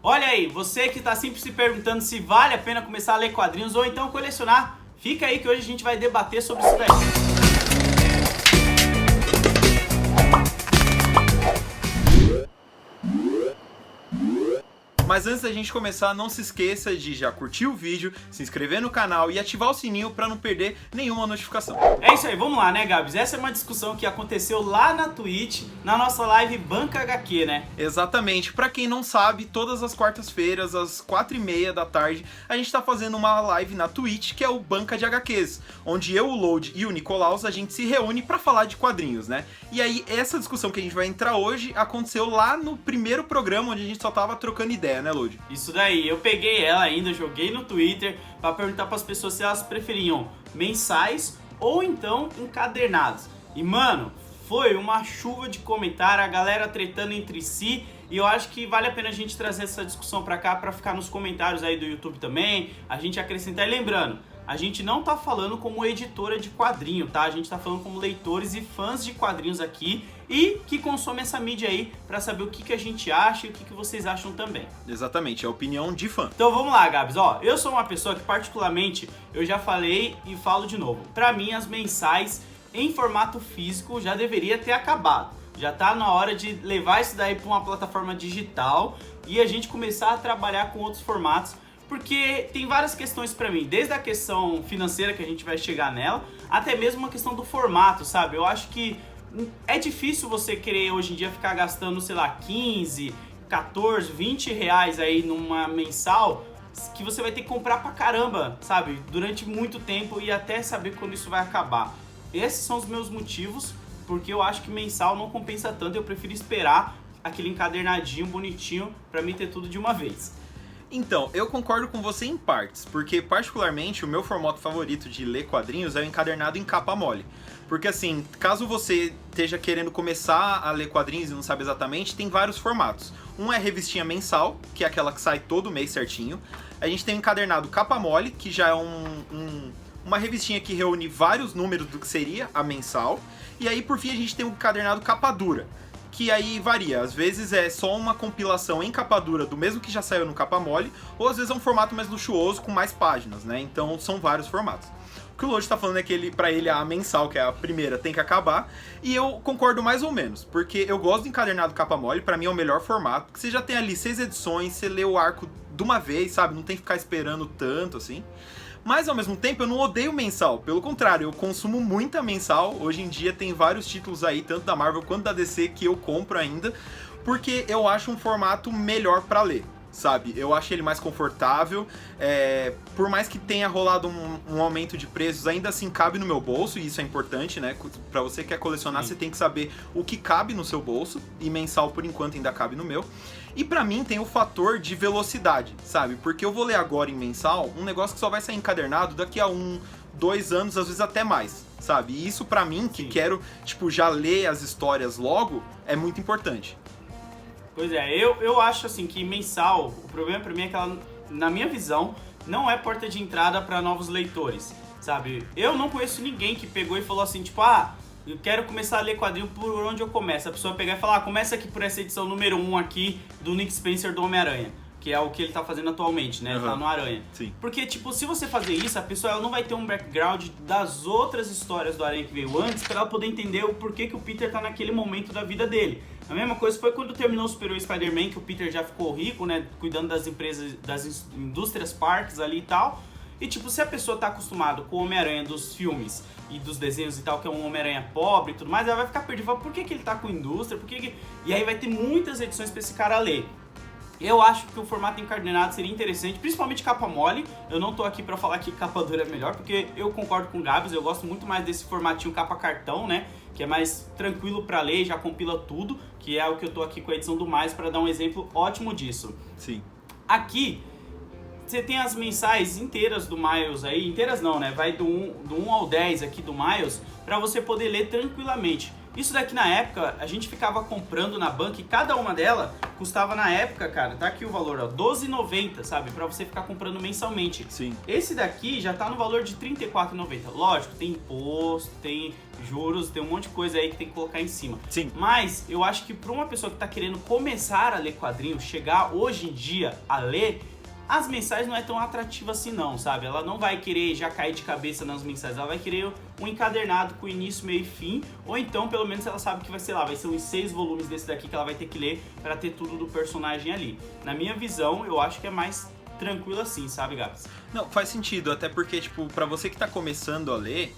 Olha aí, você que está sempre se perguntando se vale a pena começar a ler quadrinhos ou então colecionar, fica aí que hoje a gente vai debater sobre isso daí. Mas antes da gente começar, não se esqueça de já curtir o vídeo, se inscrever no canal e ativar o sininho para não perder nenhuma notificação. É isso aí, vamos lá, né, Gabs? Essa é uma discussão que aconteceu lá na Twitch, na nossa live Banca HQ, né? Exatamente. Para quem não sabe, todas as quartas-feiras, às 4h30 da tarde, a gente tá fazendo uma live na Twitch, que é o Banca de HQs, onde eu, o Load e o Nicolaus, a gente se reúne para falar de quadrinhos, né? E aí, essa discussão que a gente vai entrar hoje aconteceu lá no primeiro programa, onde a gente só tava trocando ideia, né, Load? Isso daí, eu peguei ela ainda, joguei no Twitter pra perguntar pras pessoas se elas preferiam mensais ou então encadernados. E mano, foi uma chuva de comentário, a galera tretando entre si, e eu acho que vale a pena a gente trazer essa discussão pra cá, pra ficar nos comentários aí do YouTube também, a gente acrescentar. E lembrando, a gente não tá falando como editora de quadrinho, tá? A gente tá falando como leitores e fãs de quadrinhos aqui e que consomem essa mídia aí pra saber o que a gente acha e o que vocês acham também. Exatamente, é a opinião de fã. Então vamos lá, Gabs. Ó, eu sou uma pessoa que particularmente, eu já falei e falo de novo, pra mim as mensais em formato físico já deveria ter acabado. Já tá na hora de levar isso daí pra uma plataforma digital e a gente começar a trabalhar com outros formatos. Porque tem várias questões pra mim, desde a questão financeira, que a gente vai chegar nela, até mesmo uma questão do formato, sabe? Eu acho que é difícil você querer hoje em dia ficar gastando, sei lá, 15, 14, 20 reais aí numa mensal, que você vai ter que comprar pra caramba, sabe? Durante muito tempo e até saber quando isso vai acabar. Esses são os meus motivos, porque eu acho que mensal não compensa tanto, eu prefiro esperar aquele encadernadinho bonitinho pra mim ter tudo de uma vez. Então, eu concordo com você em partes, porque particularmente o meu formato favorito de ler quadrinhos é o encadernado em capa mole. Porque assim, caso você esteja querendo começar a ler quadrinhos e não sabe exatamente, tem vários formatos. Um é revistinha mensal, que é aquela que sai todo mês certinho. A gente tem o encadernado capa mole, que já é uma revistinha que reúne vários números do que seria a mensal. E aí, por fim, a gente tem o encadernado capa dura, que aí varia, às vezes é só uma compilação em capa dura do mesmo que já saiu no capa mole, ou às vezes é um formato mais luxuoso com mais páginas, né? Então são vários formatos. O que o Lodge tá falando é que pra ele a mensal, que é a primeira, tem que acabar, e eu concordo mais ou menos, porque eu gosto do encadernado capa mole, pra mim é o melhor formato, porque você já tem ali 6 edições, você lê o arco de uma vez, sabe? Não tem que ficar esperando tanto, assim. Mas ao mesmo tempo eu não odeio mensal, pelo contrário, eu consumo muita mensal. Hoje em dia tem vários títulos aí, tanto da Marvel quanto da DC, que eu compro ainda, porque eu acho um formato melhor pra ler, sabe? Eu acho ele mais confortável, por mais que tenha rolado um aumento de preços, ainda assim cabe no meu bolso, e isso é importante, né? Pra você que quer colecionar, Você tem que saber o que cabe no seu bolso, e mensal por enquanto ainda cabe no meu. E pra mim tem o fator de velocidade, sabe? Porque eu vou ler agora em mensal um negócio que só vai sair encadernado daqui a 2 anos, às vezes até mais, sabe? E isso pra mim, que quero, tipo, já ler as histórias logo, é muito importante. Pois é, eu acho assim que mensal, o problema pra mim é que ela, na minha visão, não é porta de entrada pra novos leitores, sabe? Eu não conheço ninguém que pegou e falou assim, tipo, eu quero começar a ler quadrinho, por onde eu começo? A pessoa pegar e falar, começa aqui por essa edição número 1 aqui do Nick Spencer do Homem-Aranha, que é o que ele tá fazendo atualmente, né? Ele tá no Aranha. Sim. Porque, tipo, se você fazer isso, a pessoa ela não vai ter um background das outras histórias do Aranha que veio antes pra ela poder entender o porquê que o Peter tá naquele momento da vida dele. A mesma coisa foi quando terminou o Super Spider-Man, que o Peter já ficou rico, né? Cuidando das empresas, das indústrias parques ali e tal. E tipo, se a pessoa tá acostumada com o Homem-Aranha dos filmes e dos desenhos e tal, que é um Homem-Aranha pobre e tudo mais, ela vai ficar perdida. Por que ele tá com indústria? E aí vai ter muitas edições pra esse cara ler. Eu acho que o formato encadernado seria interessante, principalmente capa mole. Eu não tô aqui pra falar que capa dura é melhor, porque eu concordo com o Gabs, eu gosto muito mais desse formatinho capa cartão, né? Que é mais tranquilo pra ler, já compila tudo, que é o que eu tô aqui com a edição do Mais pra dar um exemplo ótimo disso. Sim. Aqui, você tem as mensais inteiras do Miles aí, inteiras não, né? Vai do 1 ao 10 aqui do Miles, pra você poder ler tranquilamente. Isso daqui na época, a gente ficava comprando na banca e cada uma dela custava na época, cara, tá aqui o valor, ó, R$12,90, sabe? Pra você ficar comprando mensalmente. Sim. Esse daqui já tá no valor de R$34,90. Lógico, tem imposto, tem juros, tem um monte de coisa aí que tem que colocar em cima. Sim. Mas eu acho que pra uma pessoa que tá querendo começar a ler quadrinhos, chegar hoje em dia a ler, as mensais não é tão atrativa assim não, sabe? Ela não vai querer já cair de cabeça nas mensais, ela vai querer um encadernado com início, meio e fim, ou então pelo menos ela sabe que vai ser lá, vai ser uns 6 volumes desse daqui que ela vai ter que ler pra ter tudo do personagem ali. Na minha visão, eu acho que é mais tranquilo assim, sabe, Gabs? Não, faz sentido, até porque, tipo, pra você que tá começando a ler,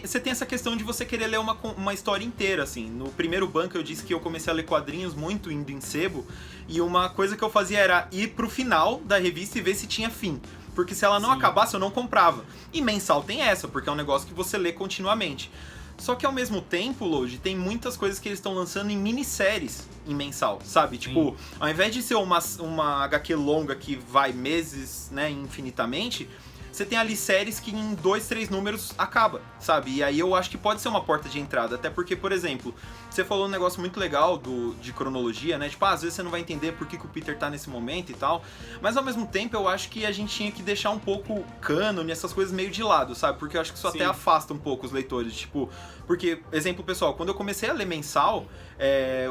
você tem essa questão de você querer ler uma história inteira, assim. No primeiro banco eu disse que eu comecei a ler quadrinhos muito indo em sebo, e uma coisa que eu fazia era ir pro final da revista e ver se tinha fim. Porque se ela não acabasse, eu não comprava. E mensal tem essa, porque é um negócio que você lê continuamente. Só que ao mesmo tempo, Lodi, tem muitas coisas que eles estão lançando em minisséries em mensal, sabe? Tipo, ao invés de ser uma HQ longa que vai meses, né, infinitamente, você tem ali séries que em 2, 3 números acaba, sabe? E aí eu acho que pode ser uma porta de entrada, até porque, por exemplo, você falou um negócio muito legal de cronologia, né? Tipo, às vezes você não vai entender por que o Peter tá nesse momento e tal, mas ao mesmo tempo eu acho que a gente tinha que deixar um pouco o cânone, essas coisas meio de lado, sabe? Porque eu acho que isso até afasta um pouco os leitores, tipo... Porque, exemplo pessoal, quando eu comecei a ler mensal,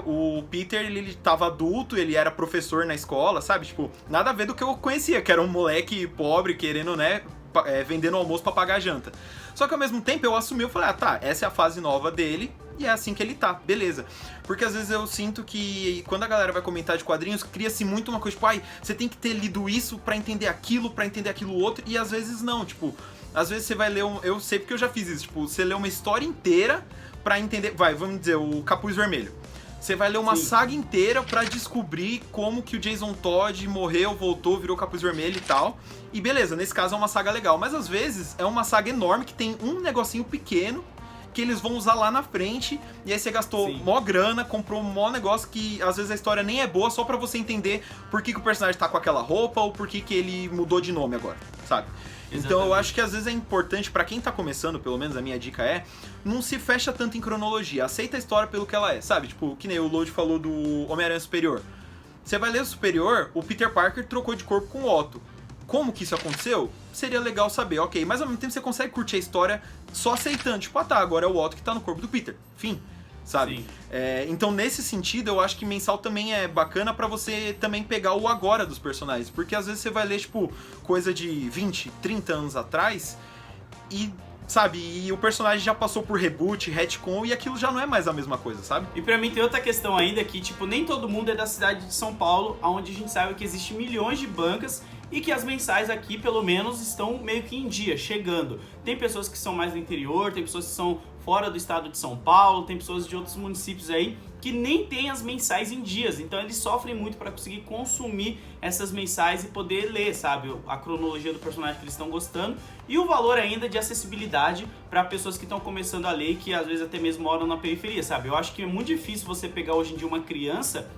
o Peter, ele tava adulto, ele era professor na escola, sabe? Tipo, nada a ver do que eu conhecia, que era um moleque pobre querendo, né, vendendo almoço pra pagar a janta. Só que ao mesmo tempo eu assumi, eu falei, tá, essa é a fase nova dele e é assim que ele tá, beleza. Porque às vezes eu sinto que quando a galera vai comentar de quadrinhos, cria-se muito uma coisa, tipo, você tem que ter lido isso pra entender aquilo outro, e às vezes não, tipo... Às vezes você vai ler eu sei porque eu já fiz isso, tipo, você lê uma história inteira pra entender, vamos dizer, o Capuz Vermelho. Você vai ler uma saga inteira pra descobrir como que o Jason Todd morreu, voltou, virou Capuz Vermelho e tal. E beleza, nesse caso é uma saga legal, mas às vezes é uma saga enorme que tem um negocinho pequeno que eles vão usar lá na frente, e aí você gastou mó grana, comprou mó negócio que às vezes a história nem é boa, só pra você entender por que o personagem tá com aquela roupa ou por que ele mudou de nome agora, sabe? Então eu acho que às vezes é importante, pra quem tá começando, pelo menos a minha dica é, não se fecha tanto em cronologia, aceita a história pelo que ela é, sabe? Tipo, que nem o Lodi falou do Homem-Aranha Superior. Você vai ler o Superior, o Peter Parker trocou de corpo com o Otto. Como que isso aconteceu? Seria legal saber, ok, mas ao mesmo tempo você consegue curtir a história só aceitando, tipo, tá, agora é o Otto que tá no corpo do Peter, fim. Sabe? Então, nesse sentido, eu acho que mensal também é bacana pra você também pegar o agora dos personagens. Porque às vezes você vai ler, tipo, coisa de 20, 30 anos atrás e, sabe, e o personagem já passou por reboot, retcon e aquilo já não é mais a mesma coisa, sabe? E pra mim tem outra questão ainda que, tipo, nem todo mundo é da cidade de São Paulo, onde a gente sabe que existem milhões de bancas e que as mensais aqui, pelo menos, estão meio que em dia, chegando. Tem pessoas que são mais do interior, tem pessoas que são fora do estado de São Paulo, tem pessoas de outros municípios aí que nem tem as mensais em dias, então eles sofrem muito para conseguir consumir essas mensais e poder ler, sabe, a cronologia do personagem que eles estão gostando e o valor ainda de acessibilidade para pessoas que estão começando a ler e que às vezes até mesmo moram na periferia, sabe? Eu acho que é muito difícil você pegar hoje em dia uma criança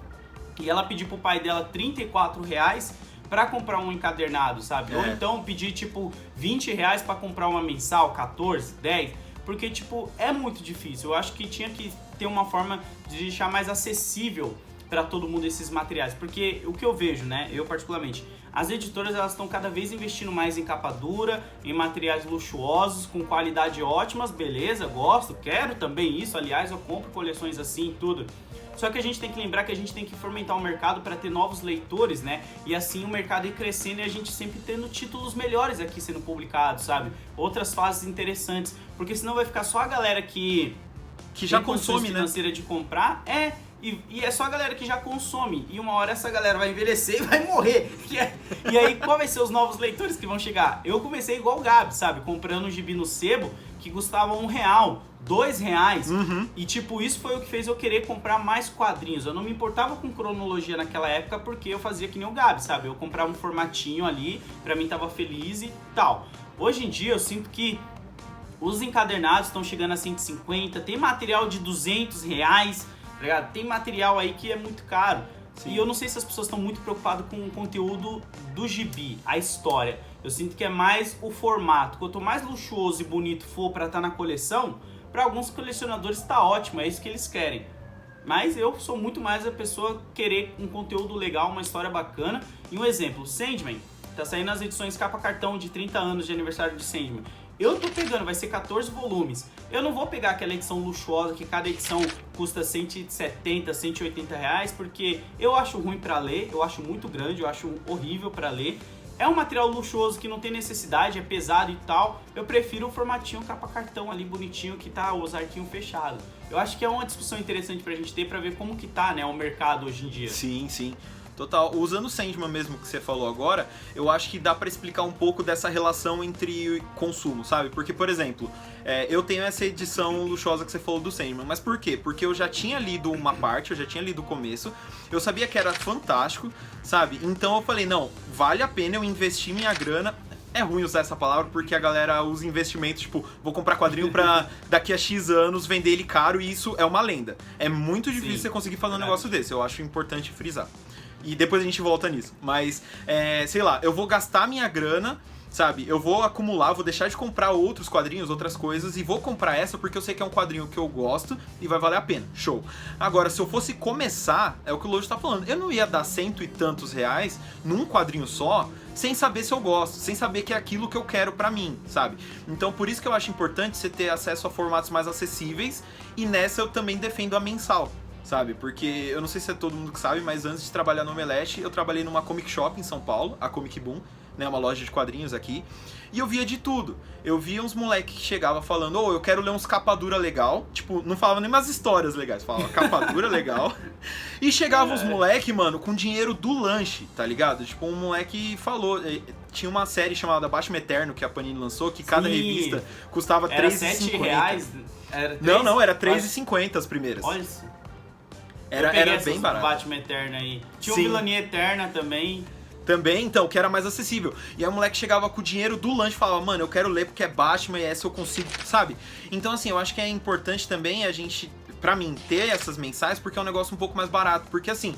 e ela pedir pro pai dela R$34 pra comprar um encadernado, sabe? Ou então pedir tipo R$20 pra comprar uma mensal, 14, 10... Porque, tipo, é muito difícil. Eu acho que tinha que ter uma forma de deixar mais acessível para todo mundo esses materiais. Porque o que eu vejo, né, eu particularmente, as editoras elas estão cada vez investindo mais em capa dura, em materiais luxuosos, com qualidade ótimas, beleza, gosto, quero também isso. Aliás, eu compro coleções assim e tudo. Só que a gente tem que lembrar que a gente tem que fomentar o mercado para ter novos leitores, né? E assim o mercado ir crescendo e a gente sempre tendo títulos melhores aqui sendo publicados, sabe? Outras fases interessantes. Porque senão vai ficar só a galera que já consome, financeira, né? De comprar. E é só a galera que já consome. E uma hora essa galera vai envelhecer e vai morrer. E aí qual vai ser os novos leitores que vão chegar? Eu comecei igual o Gabi, sabe? Comprando um gibi no sebo que custava R$1, R$2. E tipo, isso foi o que fez eu querer comprar mais quadrinhos. Eu não me importava com cronologia naquela época porque eu fazia que nem o Gabi, sabe? Eu comprava um formatinho ali, pra mim tava feliz e tal. Hoje em dia eu sinto que os encadernados estão chegando a 150, tem material de R$200, tá ligado? Tem material aí que é muito caro. Sim. E eu não sei se as pessoas estão muito preocupadas com o conteúdo do gibi, a história. Eu sinto que é mais o formato. Quanto mais luxuoso e bonito for pra estar na coleção, Para alguns colecionadores tá ótimo, é isso que eles querem. Mas eu sou muito mais a pessoa querer um conteúdo legal, uma história bacana. E um exemplo, Sandman, tá saindo as edições capa cartão de 30 anos de aniversário de Sandman. Eu tô pegando, vai ser 14 volumes. Eu não vou pegar aquela edição luxuosa que cada edição custa 170, 180 reais, porque eu acho ruim pra ler, eu acho muito grande, eu acho horrível pra ler. É um material luxuoso que não tem necessidade, é pesado e tal. Eu prefiro o formatinho capa cartão ali, bonitinho, que tá os arquinhos fechados. Eu acho que é uma discussão interessante pra gente ter, pra ver como que tá, né, o mercado hoje em dia. Sim, sim. Total. Usando o Sandman mesmo que você falou agora, eu acho que dá pra explicar um pouco dessa relação entre consumo, sabe? Porque, por exemplo, eu tenho essa edição luxuosa que você falou do Sandman, mas por quê? Porque eu já tinha lido uma parte, eu já tinha lido o começo, eu sabia que era fantástico, sabe? Então eu falei, não, vale a pena eu investir minha grana. É ruim usar essa palavra porque a galera usa investimento, tipo, vou comprar quadrinho pra daqui a X anos vender ele caro, e isso é uma lenda. É muito difícil você conseguir fazer um negócio desse, eu acho importante frisar. E depois a gente volta nisso. Mas, sei lá, eu vou gastar minha grana, sabe? Eu vou acumular, vou deixar de comprar outros quadrinhos, outras coisas, e vou comprar essa porque eu sei que é um quadrinho que eu gosto e vai valer a pena. Show. Agora, se eu fosse começar, é o que o Lojo tá falando, eu não ia dar cento e tantos reais num quadrinho só, sem saber se eu gosto, sem saber que é aquilo que eu quero pra mim, sabe? Então, por isso que eu acho importante você ter acesso a formatos mais acessíveis, e nessa eu também defendo a mensal. Sabe, porque eu não sei se é todo mundo que sabe, mas antes de trabalhar no Omelete, eu trabalhei numa comic shop em São Paulo, a Comic Boom, né, uma loja de quadrinhos aqui, e eu via de tudo. Eu via uns moleques que chegavam falando, eu quero ler uns capa dura legal, tipo, não falava nem umas histórias legais, falava capa dura legal, e chegavam uns moleque, mano, com dinheiro do lanche, tá ligado? Tipo, um moleque falou, tinha uma série chamada Batman Eterno que a Panini lançou, que cada revista custava R$3,50. Era Não, era R$3,50 as primeiras. Olha isso. Era bem barato. Batman Eterno aí. Tinha o Sim. Vilania Eterna também. Também, então, que era mais acessível. E aí o moleque chegava com o dinheiro do lanche e falava, mano, eu quero ler porque é Batman e essa eu consigo, sabe? Então, assim, eu acho que é importante também a gente, pra mim, ter essas mensais, porque é um negócio um pouco mais barato. Porque, assim,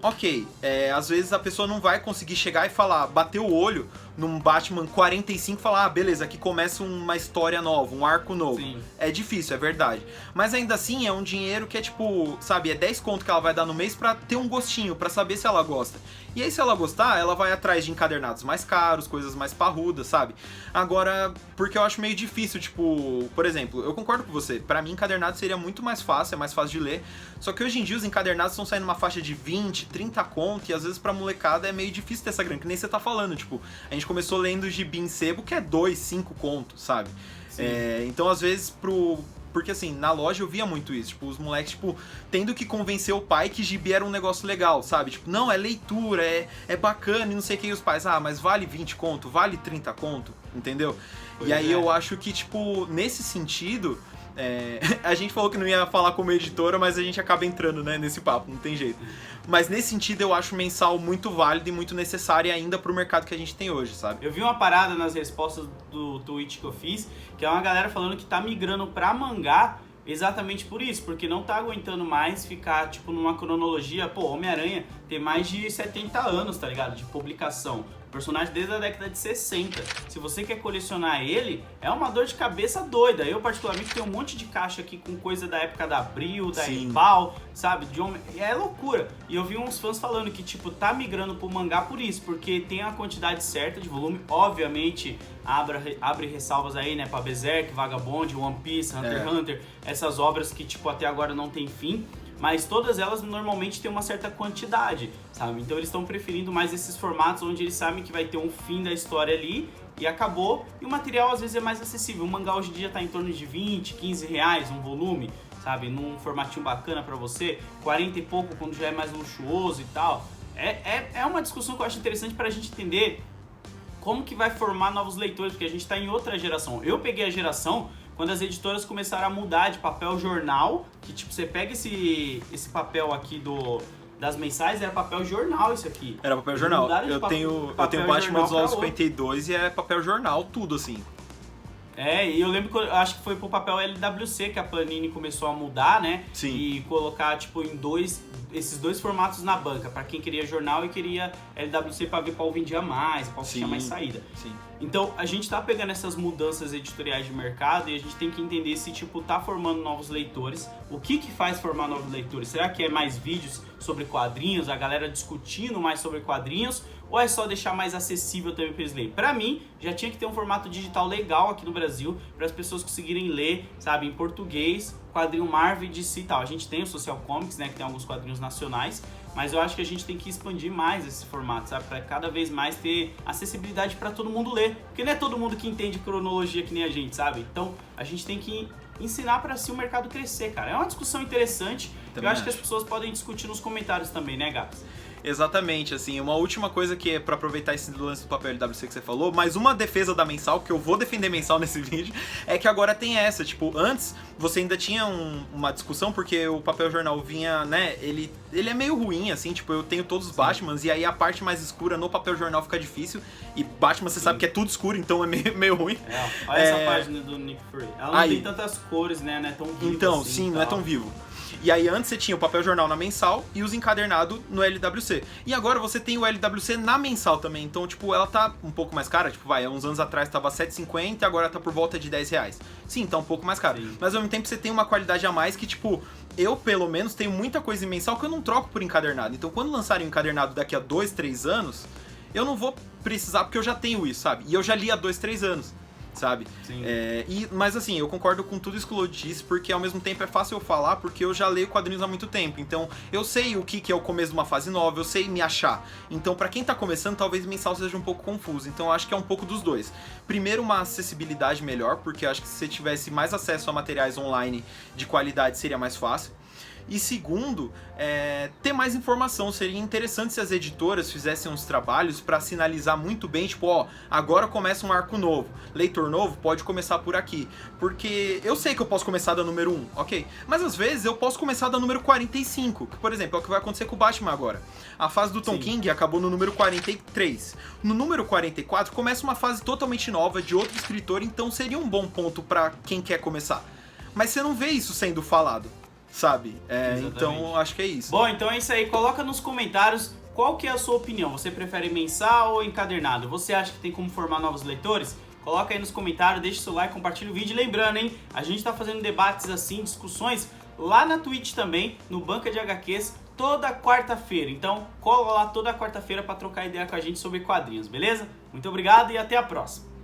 ok, às vezes a pessoa não vai conseguir chegar e falar, bater o olho num Batman 45 e falar, beleza, aqui começa uma história nova, um arco novo. Sim. É difícil, é verdade. Mas ainda assim é um dinheiro que é tipo, sabe, é 10 conto que ela vai dar no mês pra ter um gostinho, pra saber se ela gosta. E aí se ela gostar, ela vai atrás de encadernados mais caros, coisas mais parrudas, sabe? Agora, porque eu acho meio difícil, tipo, por exemplo, eu concordo com você, pra mim encadernado seria muito mais fácil, é mais fácil de ler, só que hoje em dia os encadernados estão saindo numa faixa de 20, 30 conto, e às vezes pra molecada é meio difícil ter essa grana, que nem você tá falando, tipo, a gente começou lendo gibi em sebo, que é 2, 5 contos, sabe? Então às vezes porque assim, na loja eu via muito isso, tipo, os moleques, tipo, tendo que convencer o pai que gibi era um negócio legal, sabe? Tipo, não, é leitura, é bacana e não sei o que, e os pais, mas vale 20 conto, vale 30 conto, entendeu? Pois e aí é. eu acho que, tipo, nesse sentido, a gente falou que não ia falar como editora, mas a gente acaba entrando, né, nesse papo, não tem jeito. Mas nesse sentido eu acho mensal muito válido e muito necessário ainda pro mercado que a gente tem hoje, sabe? Eu vi uma parada nas respostas do tweet que eu fiz, que é uma galera falando que tá migrando pra mangá exatamente por isso, porque não tá aguentando mais ficar, tipo, numa cronologia. Pô, Homem-Aranha tem mais de 70 anos, tá ligado? De publicação. Personagem desde a década de 60. Se você quer colecionar ele, é uma dor de cabeça doida. Eu, particularmente, tenho um monte de caixa aqui com coisa da época da Abril, da Rival, sabe? É loucura. E eu vi uns fãs falando que, tipo, tá migrando pro mangá por isso, porque tem a quantidade certa de volume. Obviamente, abre ressalvas aí, né, pra Berserk, Vagabond, One Piece, Hunter x Hunter. Essas obras que, tipo, até agora não tem fim. Mas todas elas normalmente têm uma certa quantidade, sabe? Então eles estão preferindo mais esses formatos onde eles sabem que vai ter um fim da história ali e acabou. E o material às vezes é mais acessível. O mangá hoje em dia tá em torno de 20, 15 reais um volume, sabe? Num formatinho bacana pra você, 40 e pouco quando já é mais luxuoso e tal. É uma discussão que eu acho interessante pra gente entender como que vai formar novos leitores, porque a gente tá em outra geração. Eu peguei a geração quando as editoras começaram a mudar de papel jornal, que tipo, você pega esse papel aqui das mensais, era papel jornal isso aqui. Era papel jornal. Eu tenho Batman dos Novos 52 e é papel jornal, tudo assim. E eu lembro que eu acho que foi pro papel LWC que a Panini começou a mudar, né? Sim. E colocar, tipo, em esses dois formatos na banca, para quem queria jornal e queria LWC para ver qual vendia mais, qual tinha mais saída. Sim. Então, a gente tá pegando essas mudanças editoriais de mercado e a gente tem que entender se, tipo, tá formando novos leitores. O que faz formar novos leitores? Será que é mais vídeos sobre quadrinhos, a galera discutindo mais sobre quadrinhos? Ou é só deixar mais acessível também para eles lerem? Pra mim, já tinha que ter um formato digital legal aqui no Brasil, para as pessoas conseguirem ler, sabe, em português, quadrinho Marvel, DC e tal. A gente tem o Social Comics, né, que tem alguns quadrinhos nacionais, mas eu acho que a gente tem que expandir mais esse formato, sabe? Para cada vez mais ter acessibilidade para todo mundo ler. Porque não é todo mundo que entende cronologia que nem a gente, sabe? Então, a gente tem que ensinar para si o mercado crescer, cara. É uma discussão interessante. Eu acho que as pessoas podem discutir nos comentários também, né, Gabs? Exatamente, assim, uma última coisa que é pra aproveitar esse lance do papel LWC que você falou, mais uma defesa da mensal, que eu vou defender mensal nesse vídeo, é que agora tem essa, tipo, antes você ainda tinha uma discussão, porque o papel jornal vinha, né, ele é meio ruim, assim, tipo, eu tenho todos os Batmans, e aí a parte mais escura no papel jornal fica difícil, e Batman você sabe que é tudo escuro, então é meio ruim. Olha essa página do Nick Fury, ela não tem tantas cores, né, não é tão vivo então, assim, sim, não é tão vivo. E aí antes você tinha o papel jornal na mensal e os encadernados no LWC. E agora você tem o LWC na mensal também. Então, tipo, ela tá um pouco mais cara. Tipo, uns anos atrás tava R$7,50 e agora tá por volta de R$10. Sim, tá um pouco mais caro. Sim. Mas ao mesmo tempo você tem uma qualidade a mais que, tipo, eu pelo menos tenho muita coisa em mensal que eu não troco por encadernado. Então quando lançarem o encadernado daqui a 2, 3 anos, eu não vou precisar porque eu já tenho isso, sabe? E eu já li há 2, 3 anos. Sabe? Mas assim, eu concordo com tudo isso que o Lô disse, porque ao mesmo tempo é fácil eu falar, porque eu já leio quadrinhos há muito tempo. Então, eu sei o que é o começo de uma fase nova, eu sei me achar. Então, pra quem tá começando, talvez mensal seja um pouco confuso. Então, eu acho que é um pouco dos dois. Primeiro, uma acessibilidade melhor, porque eu acho que se você tivesse mais acesso a materiais online de qualidade, seria mais fácil. E segundo, ter mais informação. Seria interessante se as editoras fizessem uns trabalhos para sinalizar muito bem, tipo, ó, agora começa um arco novo. Leitor novo pode começar por aqui. Porque eu sei que eu posso começar da número 1, ok? Mas às vezes eu posso começar da número 45, que, por exemplo, é o que vai acontecer com o Batman agora. A fase do Tom King acabou no número 43. No número 44 começa uma fase totalmente nova, de outro escritor, então seria um bom ponto para quem quer começar. Mas você não vê isso sendo falado. Sabe? Então acho que é isso. Bom, então é isso aí. Coloca nos comentários qual que é a sua opinião. Você prefere mensal ou encadernado? Você acha que tem como formar novos leitores? Coloca aí nos comentários, deixa o seu like, compartilha o vídeo. Lembrando, hein? A gente tá fazendo debates assim, discussões lá na Twitch também, no Banca de HQs, toda quarta-feira. Então cola lá toda quarta-feira para trocar ideia com a gente sobre quadrinhos, beleza? Muito obrigado e até a próxima.